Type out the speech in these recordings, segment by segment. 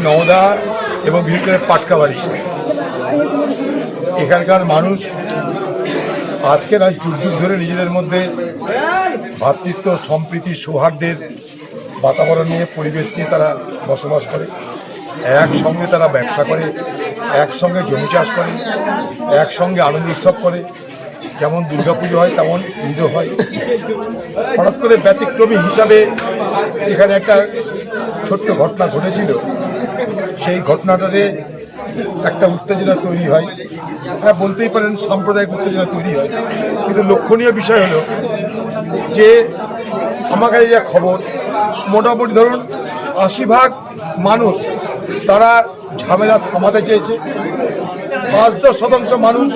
নওদা এবং বিশেষ করে পাটকাবাড়ি এখানকার মানুষ আজকে নয় যুগ যুগ ধরে নিজেদের মধ্যে ভ্রাতৃত্ব সম্প্রীতি সৌহার্দ্যের বাতাবরণ নিয়ে পরিবেশ নিয়ে তারা বসবাস করে, একসঙ্গে তারা ব্যবসা করে, একসঙ্গে জমি চাষ করে, একসঙ্গে আনন্দ উৎসব করে। যেমন দুর্গাপুজো হয় তেমন ঈদও হয়। হঠাৎ করে ব্যতিক্রমী হিসাবে এখানে একটা ছোট্ট ঘটনা ঘটেছিল। সেই ঘটনাটাতে একটা উত্তেজনা তৈরি হয়, হ্যাঁ বলতেই পারেন সাম্প্রদায়িক উত্তেজনা তৈরি হয়। কিন্তু লক্ষণীয় বিষয় হলো যে আমার কাছে যা খবর, মোটামুটি ধরুন ৮০% মানুষ তারা ঝামেলা থামাতে চেয়েছে, ৫-১০% মানুষ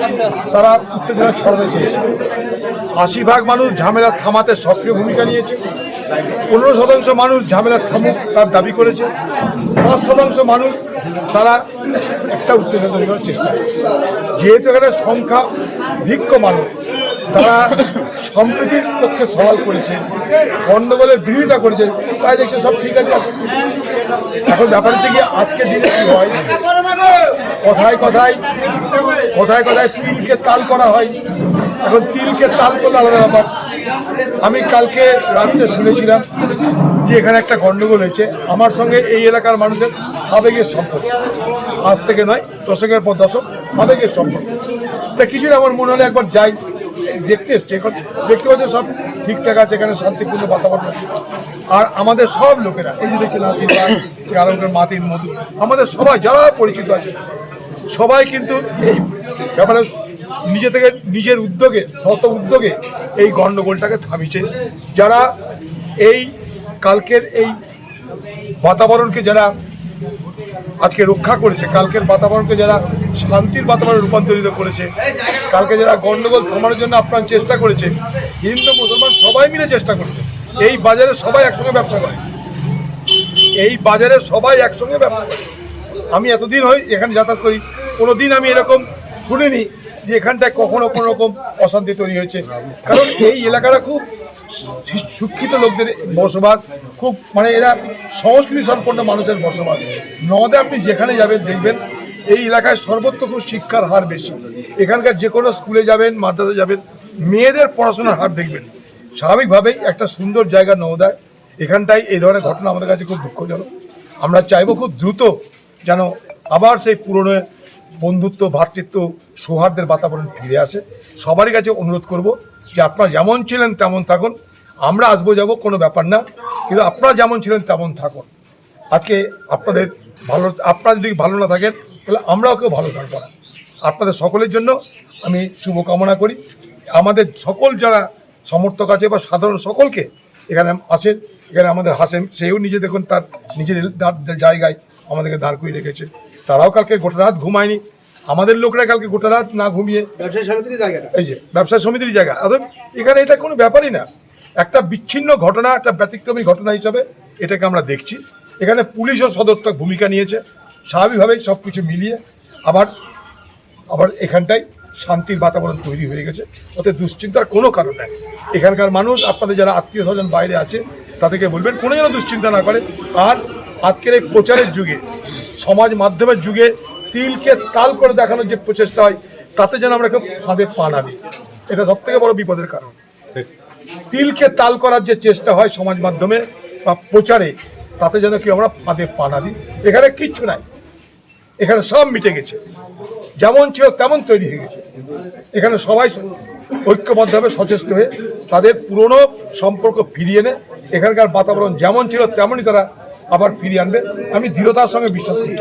তারা উত্তেজনা ছড়াতে চেয়েছে। ৮০% মানুষ ঝামেলা থামাতে সক্রিয় ভূমিকা নিয়েছে, ১৫% মানুষ ঝামেলা থামুক তার দাবি করেছে, ৫% মানুষ তারা একটা উত্তেজনা তৈরি করার চেষ্টা করে। যেহেতু এখানে সংখ্যা ধিক্য মানুষ, তারা সম্প্রীতির পক্ষে সওয়াল করেছে, গণ্ডগোলের বিরোধিতা করেছে, তাই দেখছে সব ঠিক আছে। এখন ব্যাপার হচ্ছে কি আজকের দিনে কি হয়, কথায় কথায় তিলকে তাল করা হয়। এখন তিলকে তাল করলে আলাদা ব্যাপার। আমি কালকে রাত্রে শুনেছিলাম যে এখানে একটা গণ্ডগোল হয়েছে। আমার সঙ্গে এই এলাকার মানুষের আবেগের সম্পর্ক, আজ থেকে নয় দশকের পর দশক আবেগের সম্পর্ক। তা কিছুই আমার মনে হলে একবার যাই, দেখতে এসছে। এখন দেখতে পাচ্ছি সব ঠিকঠাক আছে, এখানে শান্তিপূর্ণ বাতাবরণ আছে। আর আমাদের সব লোকেরা এই যে দেখছেন আলমগীর মাতিন মধু, আমাদের সবাই যারা পরিচিত আছে সবাই কিন্তু এই ব্যাপারে নিজে থেকে নিজের উদ্যোগে শত উদ্যোগে এই গণ্ডগোলটাকে থামিয়েছে। যারা এই কালকের এই বাতাবরণকে যারা আজকে রক্ষা করেছে, কালকের বাতাবরণকে যারা শান্তির বাতাবরণে রূপান্তরিত করেছে, কালকে যারা গণ্ডগোল থামানোর জন্য আপ্রাণ চেষ্টা করেছে, হিন্দু মুসলমান সবাই মিলে চেষ্টা করেছে। এই বাজারে সবাই একসঙ্গে ব্যবসা করে, এই বাজারে সবাই একসঙ্গে ব্যবসা করে। আমি এতদিন হয় এখানে যাতায়াত করি, কোনোদিন আমি এরকম শুনিনি যে এখানটায় কখনো কোনো রকম অশান্তি তৈরি হয়েছে। কারণ এই এলাকাটা খুব শিক্ষিত লোকদের বসবাস, খুব মানে এরা সংস্কৃতি সম্পন্ন মানুষের বসবাস। নওদা আপনি যেখানে যাবেন দেখবেন এই এলাকায় সর্বত্র খুব শিক্ষার হার বেশি। এখানকার যে কোনো স্কুলে যাবেন, মাদ্রাসায় যাবেন, মেয়েদের পড়াশোনার হার দেখবেন। স্বাভাবিকভাবেই একটা সুন্দর জায়গা নওদায়, এখানটায় এই ধরনের ঘটনা আমাদের কাছে খুব দুঃখজনক। আমরা চাইবো খুব দ্রুত যেন আবার সেই পুরনো বন্ধুত্ব, ভ্রাতৃত্ব, সৌহার্দ্যের বাতাবরণ ফিরে আসে। সবারই কাছে অনুরোধ করব যে আপনারা যেমন ছিলেন তেমন থাকুন। আমরা আসবো যাব কোনো ব্যাপার না, কিন্তু আপনারা যেমন ছিলেন তেমন থাকুন। আজকে আপনাদের ভালো, আপনারা যদি ভালো না থাকেন তাহলে আমরাও কেউ ভালো থাকবো না। আপনাদের সকলের জন্য আমি শুভকামনা করি। আমাদের সকল যারা সমর্থক আছে বা সাধারণ সকলকে এখানে আসেন, এখানে আমাদের হাসেন, সেও নিজে দেখুন তার নিজের জায়গায় আমাদেরকে দাঁড় করিয়ে রেখেছে। তারাও কালকে গোটা রাত ঘুমায়নি, আমাদের লোকরা কালকে গোটা রাত না ঘুমিয়ে ব্যবসায়ী সমিতির জায়গা, এই যে ব্যবসায়ী সমিতির জায়গা, এখানে এটা কোনো ব্যাপারই না। একটা বিচ্ছিন্ন ঘটনা, একটা ব্যতিক্রমী ঘটনা হিসাবে এটাকে আমরা দেখছি। এখানে পুলিশও সদর্থক ভূমিকা নিয়েছে, স্বাভাবিকভাবেই সব কিছু মিলিয়ে আবার এখানটায় শান্তির বাতাবরণ তৈরি হয়ে গেছে। ওতে দুশ্চিন্তার কোনো কারণ নেই। এখানকার মানুষ আপনাদের যারা আত্মীয় স্বজন বাইরে আছে তাদেরকে বলবেন কোনো যেন দুশ্চিন্তা না করে। আর আজকের এই প্রচারের যুগে, সমাজ মাধ্যমের যুগে তিলকে তাল করে দেখানোর যে প্রচেষ্টা হয়, তাতে যেন আমরা কেউ ফাঁদে পা না দিই। এটা সবথেকে বড় বিপদের কারণ। তিলকে তাল করার যে চেষ্টা হয় সমাজ মাধ্যমে বা প্রচারে, তাতে যেন কেউ আমরা ফাঁদে পা না দিই। এখানে কিচ্ছু নাই, এখানে সব মিটে গেছে, যেমন ছিল তেমন তৈরি হয়ে গেছে। এখানে সবাই ঐক্যবদ্ধভাবে সচেষ্ট হয়ে তাদের পুরনো সম্পর্ক ফিরিয়ে এনে এখানকার বাতাবরণ যেমন ছিল তেমনই তারা আবার ফিরিয়ে আনবে। আমি দৃঢ়তার সঙ্গে বিশ্বাস করি।